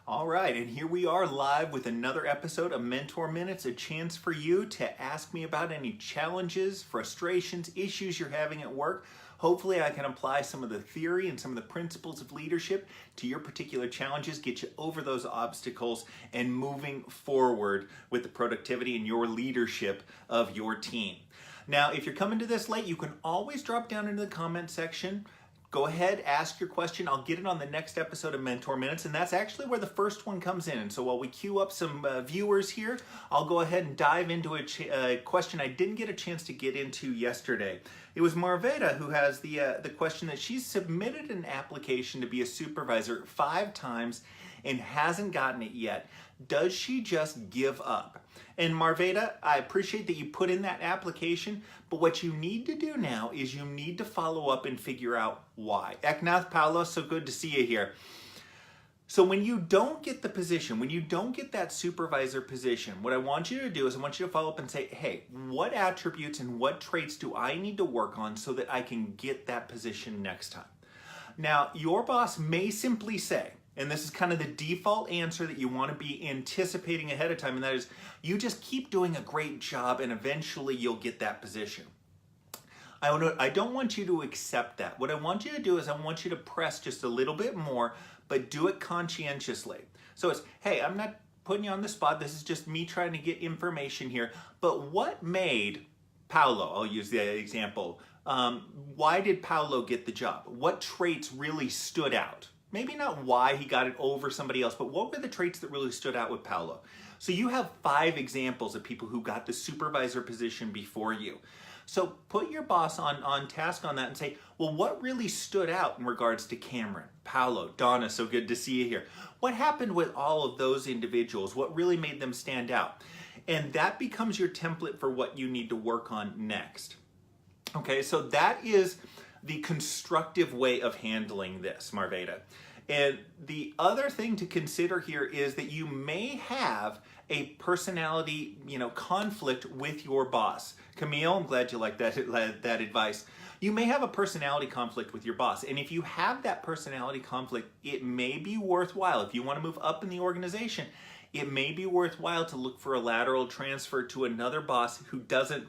All right, and here we are live with another episode of Mentor Minutes, a chance for you to ask me about any challenges, frustrations, issues you're having at work. Hopefully I can apply some of the theory and some of the principles of leadership to your particular challenges, get you over those obstacles and moving forward with the productivity and your leadership of your team. Now, if you're coming to this late, you can always drop down into the comment section. Go ahead, ask your question. I'll get it on the next episode of Mentor Minutes, and that's actually where the first one comes in. And so while we queue up some viewers here, I'll go ahead and dive into a question I didn't get a chance to get into yesterday. It was Marveda who has the question that she's submitted an application to be a supervisor 5 times and hasn't gotten it yet. Does she just give up? And Marveda, I appreciate that you put in that application, but what you need to do now is you need to follow up and figure out why. Eknath Paulo, so good to see you here. So when you don't get the position, when you don't get that supervisor position, what I want you to do is I want you to follow up and say, hey, what attributes and what traits do I need to work on so that I can get that position next time? Now, your boss may simply say, and this is kind of the default answer that you want to be anticipating ahead of time, and that is, you just keep doing a great job and eventually you'll get that position. I don't want you to accept that. What I want you to do is I want you to press just a little bit more, but do it conscientiously. So it's, hey, I'm not putting you on the spot. This is just me trying to get information here. But what made Paulo, I'll use the example, why did Paulo get the job? What traits really stood out? Maybe not why he got it over somebody else, but what were the traits that really stood out with Paulo? So you have 5 examples of people who got the supervisor position before you. So put your boss on task on that and say, well, what really stood out in regards to Cameron, Paulo, Donna, so good to see you here. What happened with all of those individuals? What really made them stand out? And that becomes your template for what you need to work on next. Okay, so that is the constructive way of handling this, Marveda. And the other thing to consider here is that you may have a personality, conflict with your boss. Camille, I'm glad you like that advice. You may have a personality conflict with your boss. And if you have that personality conflict, it may be worthwhile. If you want to move up in the organization, it may be worthwhile to look for a lateral transfer to another boss who doesn't,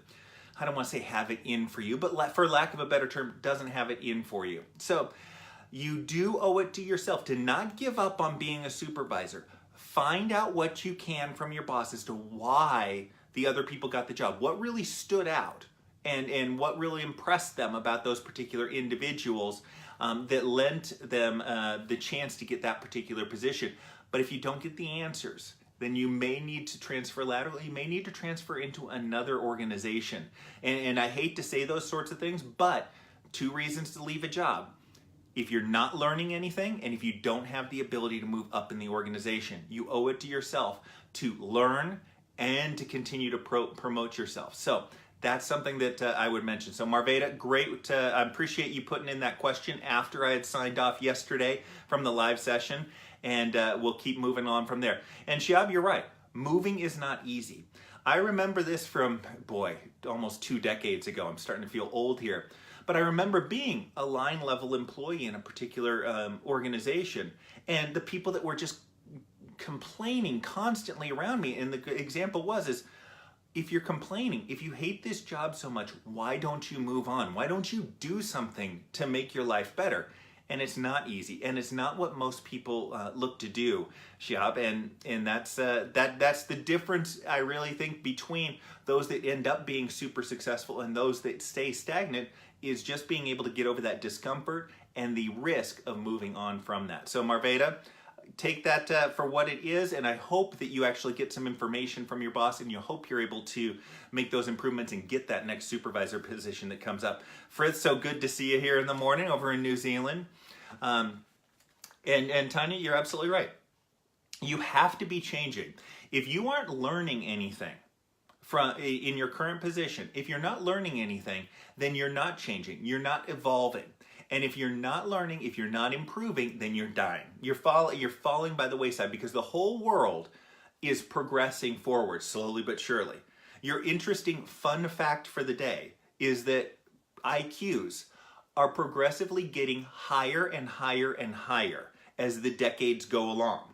I don't want to say have it in for you, but for lack of a better term, doesn't have it in for you. So you do owe it to yourself to not give up on being a supervisor. Find out what you can from your boss as to why the other people got the job. What really stood out and what really impressed them about those particular individuals that lent them the chance to get that particular position. But if you don't get the answers, then you may need to transfer laterally. You may need to transfer into another organization. And I hate to say those sorts of things, but 2 reasons to leave a job. If you're not learning anything and if you don't have the ability to move up in the organization, you owe it to yourself to learn and to continue to promote yourself. So that's something that I would mention. So Marveda, great. I appreciate you putting in that question after I had signed off yesterday from the live session. And we'll keep moving on from there. And Shiab, you're right. Moving is not easy. I remember this from, almost 2 decades ago. I'm starting to feel old here. But I remember being a line level employee in a particular organization. And the people that were just complaining constantly around me, and the example is, if you're complaining, if you hate this job so much, why don't you move on? Why don't you do something to make your life better? And it's not easy, and it's not what most people look to do, Shiab, and that's the difference, I really think, between those that end up being super successful and those that stay stagnant, is just being able to get over that discomfort and the risk of moving on from that. So Marveda, take that for what it is, and I hope that you actually get some information from your boss, and you hope you're able to make those improvements and get that next supervisor position that comes up. Fritz, so good to see you here in the morning over in New Zealand. And Tanya, you're absolutely right. You have to be changing. If you aren't learning anything in your current position, if you're not learning anything, then you're not changing. You're not evolving. And if you're not learning, if you're not improving, then you're dying. You're falling by the wayside, because the whole world is progressing forward slowly but surely. Your interesting fun fact for the day is that IQs are progressively getting higher and higher and higher as the decades go along.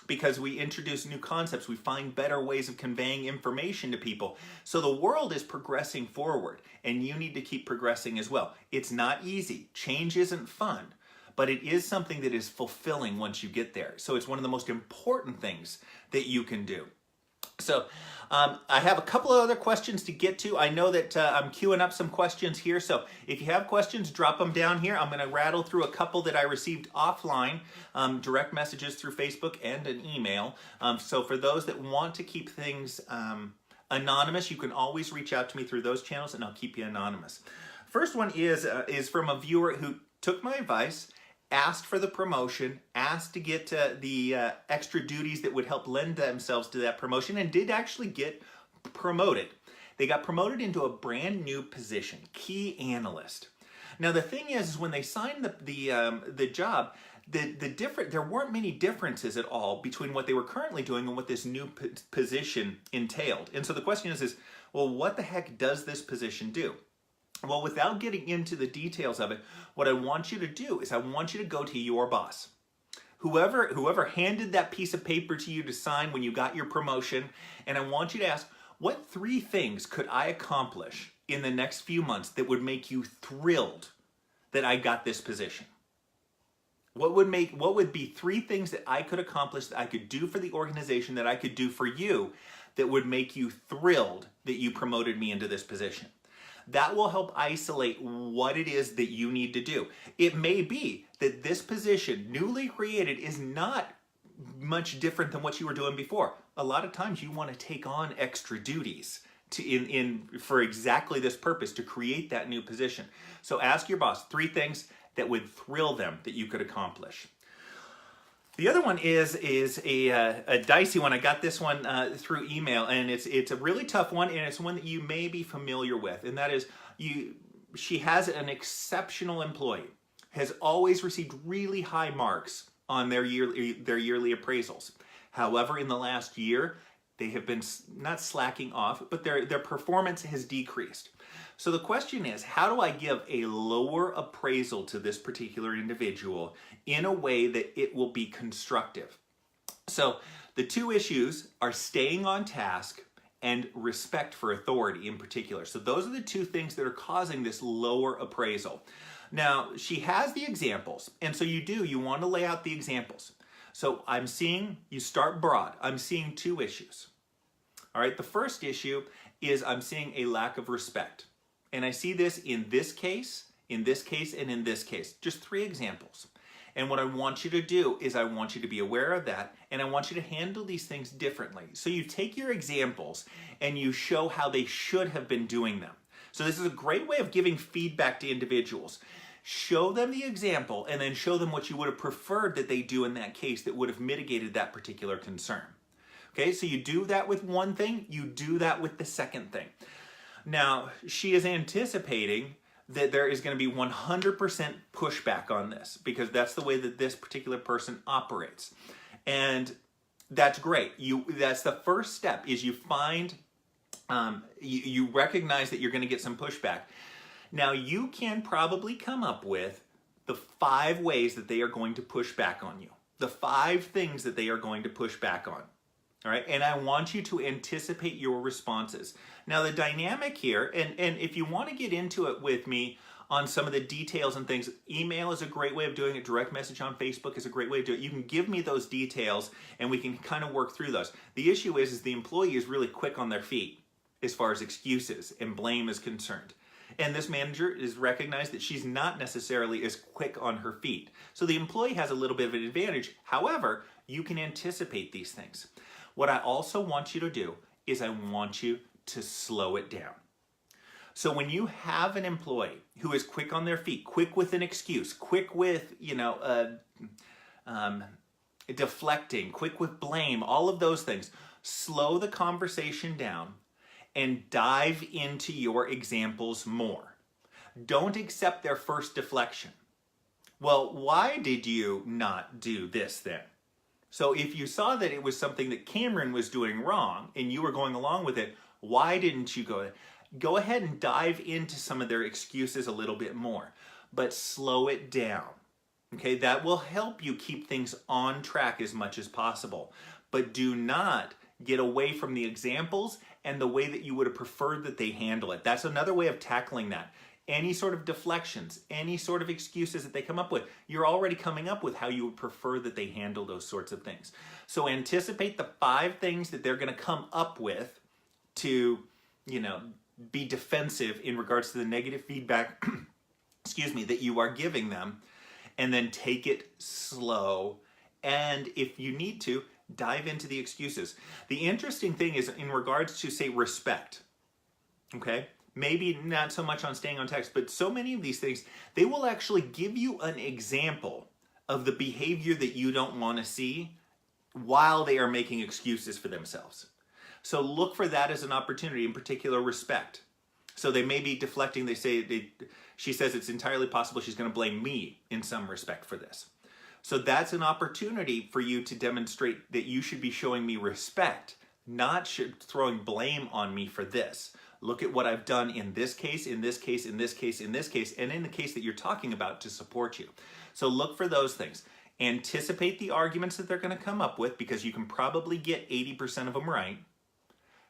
because we introduce new concepts. We find better ways of conveying information to people. So the world is progressing forward, and you need to keep progressing as well. It's not easy. Change isn't fun, but it is something that is fulfilling once you get there. So it's one of the most important things that you can do. So I have a couple of other questions to get to. I know that I'm queuing up some questions here. So if you have questions, drop them down here. I'm going to rattle through a couple that I received offline, direct messages through Facebook and an email. So for those that want to keep things anonymous, you can always reach out to me through those channels and I'll keep you anonymous. First one is from a viewer who took my advice, asked for the promotion, asked to get the extra duties that would help lend themselves to that promotion, and did actually get promoted. They got promoted into a brand new position, key analyst. Now the thing is when they signed the job, there weren't many differences at all between what they were currently doing and what this new position entailed. And so the question is, well, what the heck does this position do? Well, without getting into the details of it, what I want you to do is I want you to go to your boss. Whoever handed that piece of paper to you to sign when you got your promotion, and I want you to ask, what 3 things could I accomplish in the next few months that would make you thrilled that I got this position? What would be 3 things that I could accomplish, that I could do for the organization, that I could do for you, that would make you thrilled that you promoted me into this position? That will help isolate what it is that you need to do. It may be that this position, newly created, is not much different than what you were doing before. A lot of times you want to take on extra duties for exactly this purpose, to create that new position. So ask your boss 3 things that would thrill them that you could accomplish. The other one is a dicey one. I got this one through email, and it's a really tough one, and it's one that you may be familiar with, and that is she has an exceptional employee, has always received really high marks on their yearly appraisals. However, in the last year, they have been not slacking off, but their performance has decreased. So the question is, how do I give a lower appraisal to this particular individual in a way that it will be constructive? So the 2 issues are staying on task and respect for authority in particular. So those are the 2 things that are causing this lower appraisal. Now, she has the examples, and so you want to lay out the examples. So you start broad. I'm seeing 2 issues. All right, the first issue is I'm seeing a lack of respect. And I see this in this case, and in this case. Just 3 examples. And what I want you to do is I want you to be aware of that, and I want you to handle these things differently. So you take your examples and you show how they should have been doing them. So this is a great way of giving feedback to individuals. Show them the example and then show them what you would have preferred that they do in that case that would have mitigated that particular concern. Okay, so you do that with one thing, you do that with the second thing. Now, she is anticipating that there is going to be 100% pushback on this, because that's the way that this particular person operates. And that's great. That's the first step, is you find, you recognize that you're going to get some pushback. Now, you can probably come up with the 5 ways that they are going to push back on you. The 5 things that they are going to push back on. All right, and I want you to anticipate your responses. Now, the dynamic here, and if you want to get into it with me on some of the details and things, email is a great way of doing it. Direct message on Facebook is a great way to do it. You can give me those details, and we can kind of work through those. The issue is the employee is really quick on their feet as far as excuses and blame is concerned. And this manager is recognized that she's not necessarily as quick on her feet. So the employee has a little bit of an advantage. However, you can anticipate these things. What I also want you to do is I want you to slow it down. So when you have an employee who is quick on their feet, quick with an excuse, quick with, deflecting, quick with blame, all of those things, slow the conversation down and dive into your examples more. Don't accept their first deflection. Well, why did you not do this then? So if you saw that it was something that Cameron was doing wrong and you were going along with it, why didn't you go ahead and dive into some of their excuses a little bit more, but slow it down. Okay, that will help you keep things on track as much as possible. But do not get away from the examples and the way that you would have preferred that they handle it. That's another way of tackling that. Any sort of deflections, any sort of excuses that they come up with, you're already coming up with how you would prefer that they handle those sorts of things. So anticipate the 5 things that they're going to come up with to, be defensive in regards to the negative feedback, excuse me, that you are giving them, and then take it slow. And if you need to, dive into the excuses. The interesting thing is in regards to, say, respect, okay? Maybe not so much on staying on text, but so many of these things, they will actually give you an example of the behavior that you don't want to see while they are making excuses for themselves. So look for that as an opportunity, in particular respect. So they may be deflecting, she says it's entirely possible she's going to blame me in some respect for this. So that's an opportunity for you to demonstrate that you should be showing me respect, not throwing blame on me for this. Look at what I've done in this case, in this case, in this case, in this case, and in the case that you're talking about to support you. So look for those things. Anticipate the arguments that they're going to come up with, because you can probably get 80% of them right,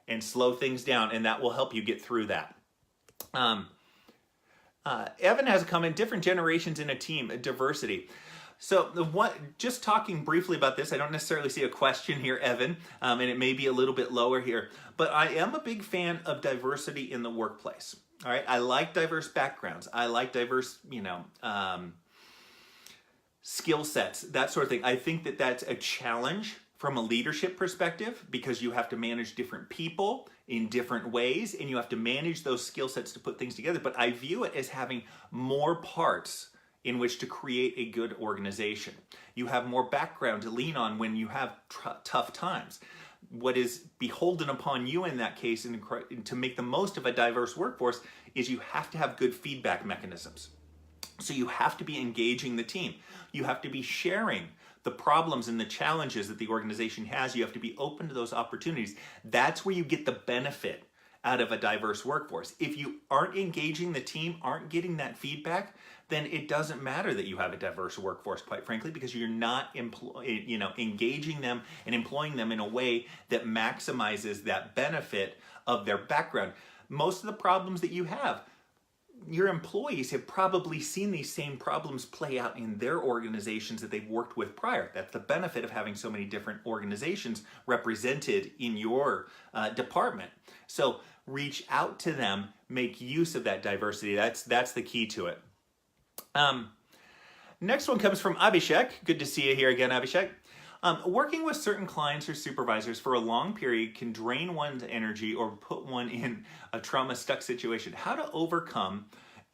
and slow things down, and that will help you get through that. Evan has a comment, different generations in a team, diversity. So just talking briefly about this, I don't necessarily see a question here, Evan, and it may be a little bit lower here, but I am a big fan of diversity in the workplace. All right, I like diverse backgrounds. I like diverse, skill sets, that sort of thing. I think that that's a challenge from a leadership perspective, because you have to manage different people in different ways, and you have to manage those skill sets to put things together. But I view it as having more parts in which to create a good organization. You have more background to lean on when you have tough times. What is beholden upon you in that case, and to make the most of a diverse workforce, is you have to have good feedback mechanisms. So you have to be engaging the team. You have to be sharing the problems and the challenges that the organization has. You have to be open to those opportunities. That's where you get the benefit out of a diverse workforce. If you aren't engaging the team, aren't getting that feedback, then it doesn't matter that you have a diverse workforce, quite frankly, because you're not engaging them and employing them in a way that maximizes that benefit of their background. Most of the problems that you have, your employees have probably seen these same problems play out in their organizations that they've worked with prior. That's the benefit of having so many different organizations represented in your department. So reach out to them, make use of that diversity. That's the key to it. Next one comes from Abhishek. Good to see you here again, Abhishek. Working with certain clients or supervisors for a long period can drain one's energy or put one in a trauma-stuck situation. How to overcome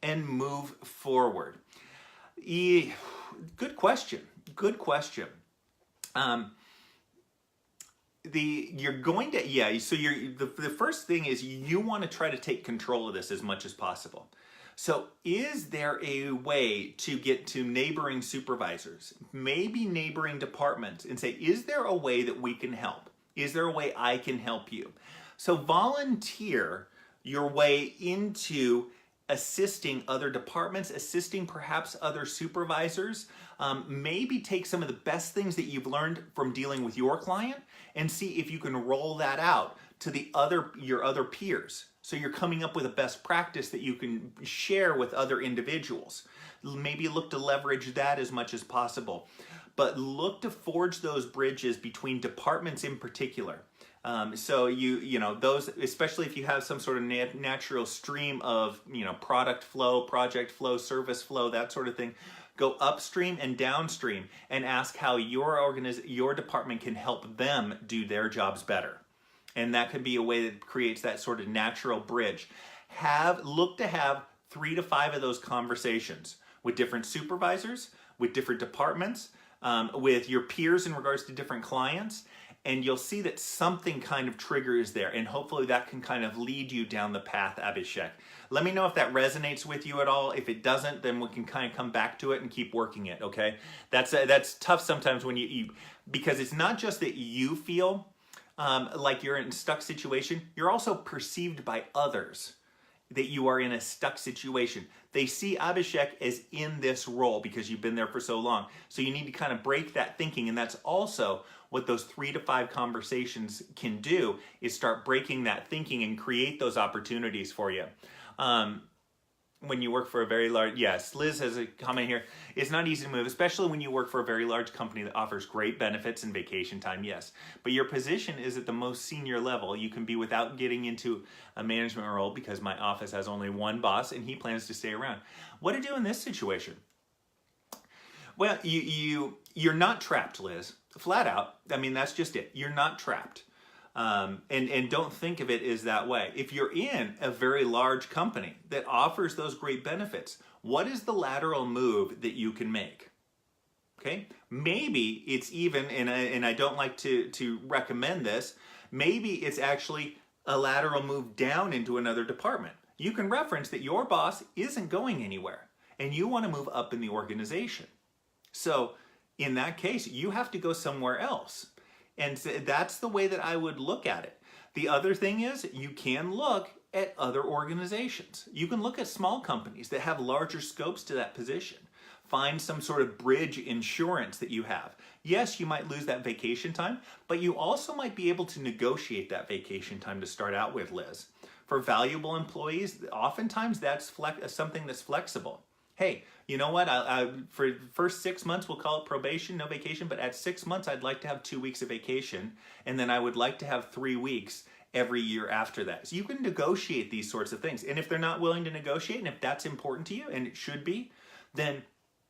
and move forward? Good question. Good question. The first thing is you want to try to take control of this as much as possible. So is there a way to get to neighboring supervisors, maybe neighboring departments, and say, is there a way that we can help? Is there a way I can help you? So volunteer your way into assisting other departments, assisting perhaps other supervisors. Maybe take some of the best things that you've learned from dealing with your client and see if you can roll that out to your other peers. So you're coming up with a best practice that you can share with other individuals. Maybe look to leverage that as much as possible. But look to forge those bridges between departments in particular. So those, especially if you have some sort of natural stream of, product flow, project flow, service flow, that sort of thing, go upstream and downstream and ask how your department can help them do their jobs better. And that could be a way that creates that sort of natural bridge. Look to have 3 to 5 of those conversations with different supervisors, with different departments, with your peers in regards to different clients, and you'll see that something kind of triggers there, and hopefully that can kind of lead you down the path, Abhishek. Let me know if that resonates with you at all. If it doesn't, then we can kind of come back to it and keep working it, okay? That's tough sometimes when because it's not just that you feel like you're in a stuck situation, you're also perceived by others that you are in a stuck situation. They see Abhishek as in this role because you've been there for so long. So you need to kind of break that thinking, and that's also what those 3 to 5 conversations can do, is start breaking that thinking and create those opportunities for you. When you work for a very large, yes, Liz has a comment here. It's not easy to move, especially when you work for a very large company that offers great benefits and vacation time, yes. But your position is at the most senior level. You can be without getting into a management role because my office has only one boss and he plans to stay around. What to do in this situation? Well, you're not trapped, Liz. Flat out. I mean, that's just it. You're not trapped. And don't think of it as that way. If you're in a very large company that offers those great benefits, what is the lateral move that you can make? Okay, maybe it's even, and I don't like to recommend this, maybe it's actually a lateral move down into another department. You can reference that your boss isn't going anywhere and you want to move up in the organization. So in that case, you have to go somewhere else. And that's the way that I would look at it. The other thing is you can look at other organizations. You can look at small companies that have larger scopes to that position. Find some sort of bridge insurance that you have. Yes, you might lose that vacation time, but you also might be able to negotiate that vacation time to start out with, Liz. For valuable employees, oftentimes that's something that's flexible. Hey, you know what? For the first 6 months, we'll call it probation, no vacation, but at 6 months, I'd like to have 2 weeks of vacation, and then I would like to have 3 weeks every year after that. So you can negotiate these sorts of things. And if they're not willing to negotiate, and if that's important to you, and it should be, then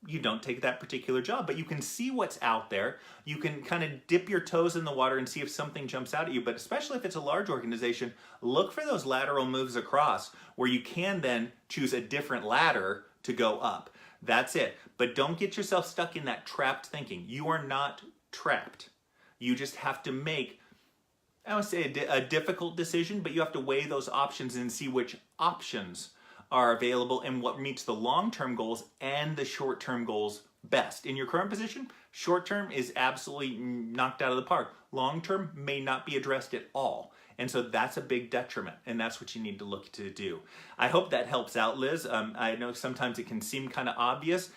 you don't take that particular job. But you can see what's out there. You can kind of dip your toes in the water and see if something jumps out at you. But especially if it's a large organization, look for those lateral moves across where you can then choose a different ladder to go up. That's it. But don't get yourself stuck in that trapped thinking. You are not trapped. You just have to make, I would say, a difficult decision, but you have to weigh those options and see which options are available and what meets the long-term goals and the short-term goals best. In your current position, short-term is absolutely knocked out of the park. Long-term may not be addressed at all. And so that's a big detriment, and that's what you need to look to do. I hope that helps out, Liz. I know sometimes it can seem kind of obvious,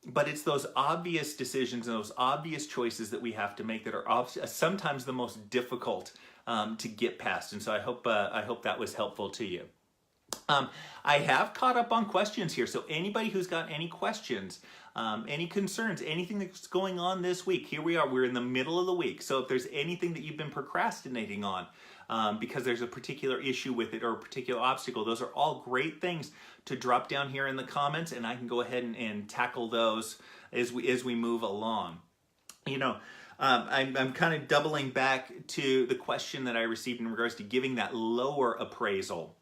but it's those obvious decisions and those obvious choices that we have to make that are sometimes the most difficult to get past. And so I hope that was helpful to you. I have caught up on questions here, so anybody who's got any questions, any concerns, anything that's going on this week, here we are, we're in the middle of the week. So if there's anything that you've been procrastinating on because there's a particular issue with it or a particular obstacle, those are all great things to drop down here in the comments, and I can go ahead and tackle those as we move along. You know, I'm kind of doubling back to the question that I received in regards to giving that lower appraisal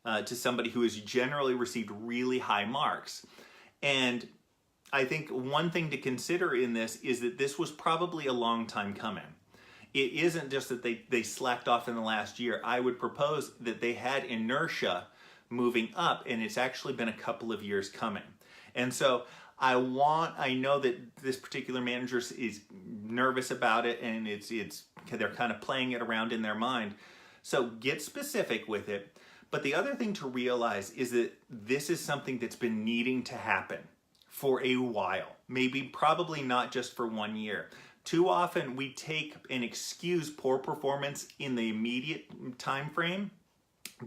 to somebody who has generally received really high marks. And I think one thing to consider in this is that this was probably a long time coming. It isn't just that they slacked off in the last year. I would propose that they had inertia moving up, and it's actually been a couple of years coming. And so I know that this particular manager is nervous about it, and they're kind of playing it around in their mind. So get specific with it. But the other thing to realize is that this is something that's been needing to happen for a while, probably not just for 1 year. Too often we take and excuse poor performance in the immediate time frame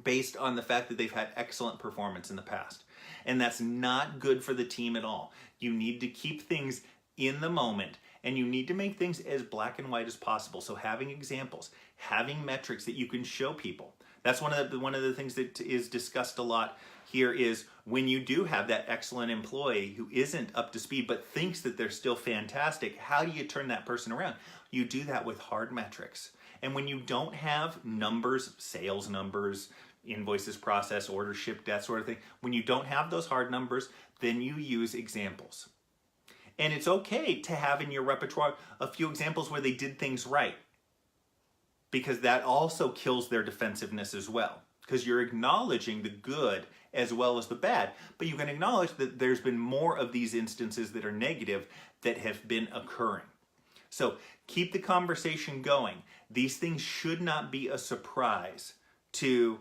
based on the fact that they've had excellent performance in the past. And that's not good for the team at all. You need to keep things in the moment, and you need to make things as black and white as possible. So having examples, having metrics that you can show people. That's one of the things that is discussed a lot here is when you do have that excellent employee who isn't up to speed but thinks that they're still fantastic, how do you turn that person around? You do that with hard metrics. And when you don't have numbers, sales numbers, invoices processed, orders shipped, that sort of thing, when you don't have those hard numbers, then you use examples. And it's okay to have in your repertoire a few examples where they did things right, because that also kills their defensiveness as well, because you're acknowledging the good as well as the bad, but you can acknowledge that there's been more of these instances that are negative that have been occurring. So keep the conversation going. These things should not be a surprise to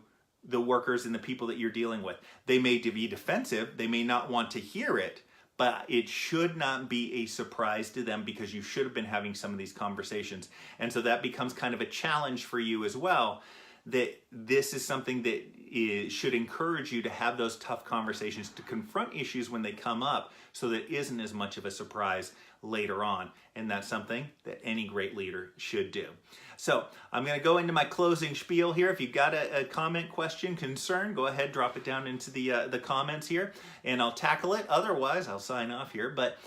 the workers and the people that you're dealing with. They may be defensive, they may not want to hear it, but it should not be a surprise to them because you should have been having some of these conversations. And so that becomes kind of a challenge for you as well, that this is something that should encourage you to have those tough conversations, to confront issues when they come up so that it isn't as much of a surprise later on. And that's something that any great leader should do. So I'm going to go into my closing spiel here. If you've got a comment, question, concern, go ahead, drop it down into the comments here, and I'll tackle it. Otherwise, I'll sign off here. But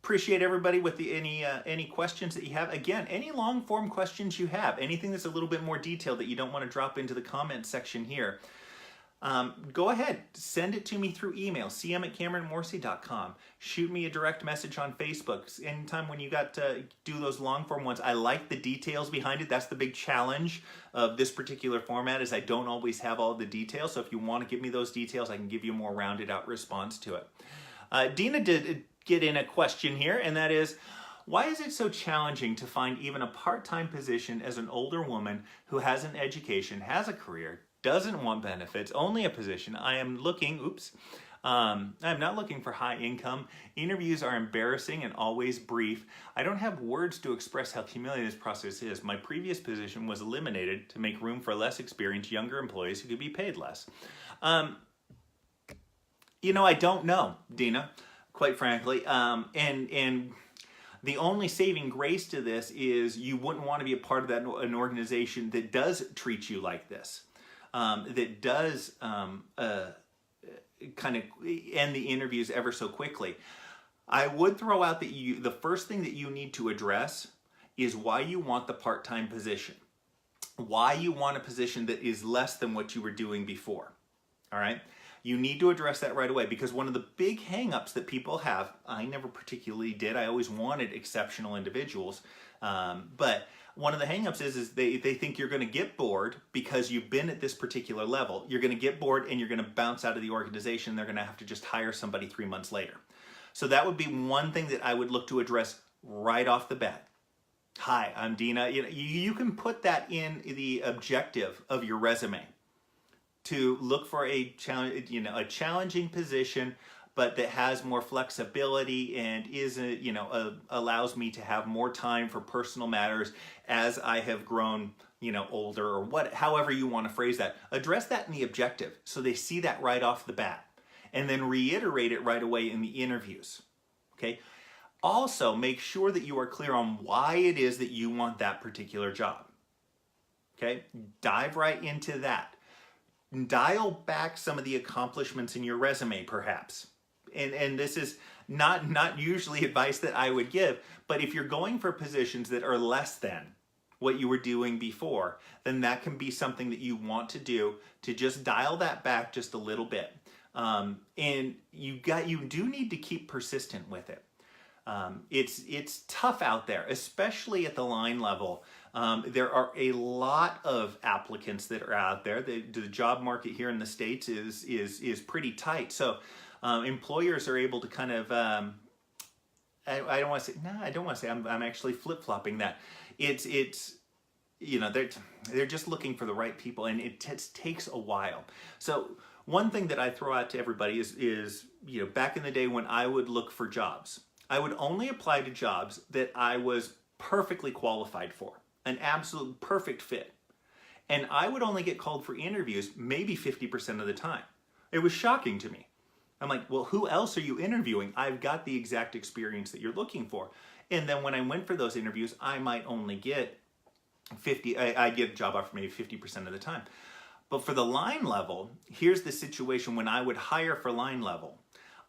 appreciate everybody with any questions that you have. Again, any long form questions you have, anything that's a little bit more detailed that you don't want to drop into the comment section here, go ahead, send it to me through email, cm@cameronmorsey.com. Shoot me a direct message on Facebook. Anytime when you got to do those long form ones, I like the details behind it. That's the big challenge of this particular format, is I don't always have all the details. So if you want to give me those details, I can give you a more rounded out response to it. Dina did get in a question here, and that is, why is it so challenging to find even a part-time position as an older woman who has an education, has a career, doesn't want benefits, only a position? I am looking, I'm not looking for high income. Interviews are embarrassing and always brief. I don't have words to express how humiliating this process is. My previous position was eliminated to make room for less experienced younger employees who could be paid less. You know, I don't know, Dina, quite frankly. And the only saving grace to this is you wouldn't want to be a part of an organization that does treat you like this. That does kind of end the interviews ever so quickly. I would throw out that the first thing that you need to address is why you want the part-time position. Why you want a position that is less than what you were doing before. All right? You need to address that right away, because one of the big hang-ups that people have, I never particularly did, I always wanted exceptional individuals, but one of the hang-ups is they think you're going to get bored because you've been at this particular level. You're going to get bored and you're going to bounce out of the organization. They're going to have to just hire somebody 3 months later. So that would be one thing that I would look to address right off the bat. Hi, I'm Dina. You can put that in the objective of your resume to look for a challenging position, but that has more flexibility and allows me to have more time for personal matters as I have grown, older, or however you want to phrase that. Address that in the objective so they see that right off the bat, and then reiterate it right away in the interviews. Okay. Also, make sure that you are clear on why it is that you want that particular job. Okay. Dive right into that. Dial back some of the accomplishments in your resume, perhaps. And this is not usually advice that I would give, but if you're going for positions that are less than what you were doing before, then that can be something that you want to do, to just dial that back just a little bit. And you do need to keep persistent with it. It's tough out there, especially at the line level. There are a lot of applicants that are out there. The job market here in the States is pretty tight. So employers are able to kind of, I don't want to say, I'm actually flip-flopping that. They're just looking for the right people, and it takes a while. So one thing that I throw out to everybody is back in the day when I would look for jobs, I would only apply to jobs that I was perfectly qualified for, an absolute perfect fit. And I would only get called for interviews maybe 50% of the time. It was shocking to me. I'm like, well, who else are you interviewing? I've got the exact experience that you're looking for. And then when I went for those interviews, I might only get I get a job offer maybe 50% of the time. But for the line level, here's the situation when I would hire for line level.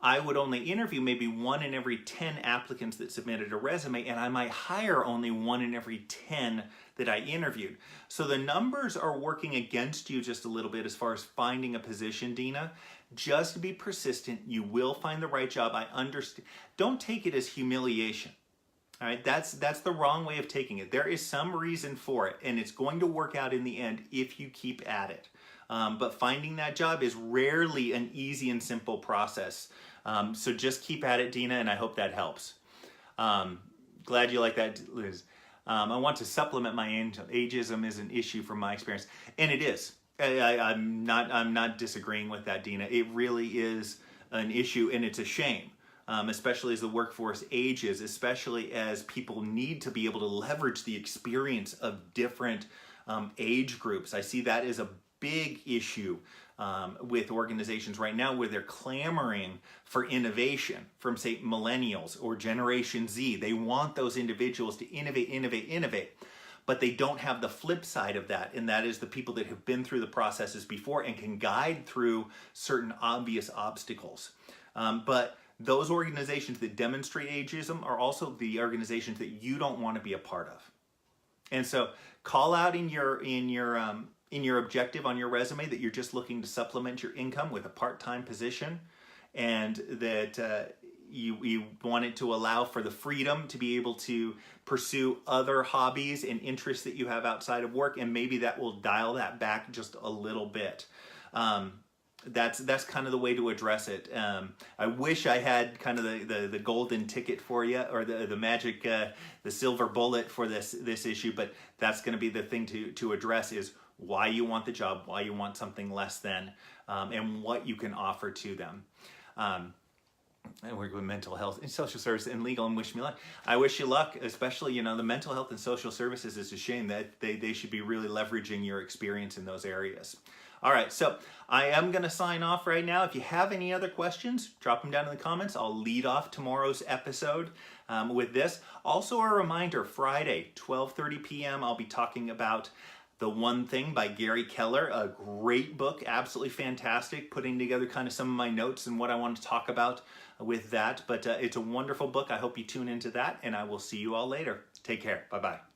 I would only interview maybe 1 in every 10 applicants that submitted a resume, and I might hire only 1 in every 10 that I interviewed. So the numbers are working against you just a little bit as far as finding a position, Dina. Just be persistent. You will find the right job. I understand. Don't take it as humiliation. All right, that's the wrong way of taking it. There is some reason for it, and it's going to work out in the end if you keep at it. But finding that job is rarely an easy and simple process. So just keep at it, Dina, and I hope that helps. Glad you like that, Liz. I want to supplement my ageism is an issue from my experience. And it is. I'm not disagreeing with that, Dina. It really is an issue, and it's a shame, especially as the workforce ages, especially as people need to be able to leverage the experience of different age groups. I see that as a big issue with organizations right now, where they're clamoring for innovation from, say, millennials or Generation Z. They want those individuals to innovate. But they don't have the flip side of that, and that is the people that have been through the processes before and can guide through certain obvious obstacles. But those organizations that demonstrate ageism are also the organizations that you don't want to be a part of. And so call out in your objective on your resume that you're just looking to supplement your income with a part-time position, and that you want it to allow for the freedom to be able to pursue other hobbies and interests that you have outside of work, and maybe that will dial that back just a little bit. That's kind of the way to address it. I wish I had kind of the golden ticket for you, or the magic, the silver bullet for this issue, but that's going to be the thing to address, is why you want the job, why you want something less than, and what you can offer to them. I work with mental health and social service and legal, and wish me luck. I wish you luck, especially, the mental health and social services. Is a shame that they should be really leveraging your experience in those areas. All right, so I am going to sign off right now. If you have any other questions, drop them down in the comments. I'll lead off tomorrow's episode with this. Also, a reminder, Friday, 12:30 p.m., I'll be talking about The One Thing by Gary Keller, a great book, absolutely fantastic, putting together kind of some of my notes and what I want to talk about with that. But it's a wonderful book. I hope you tune into that, and I will see you all later. Take care. Bye-bye.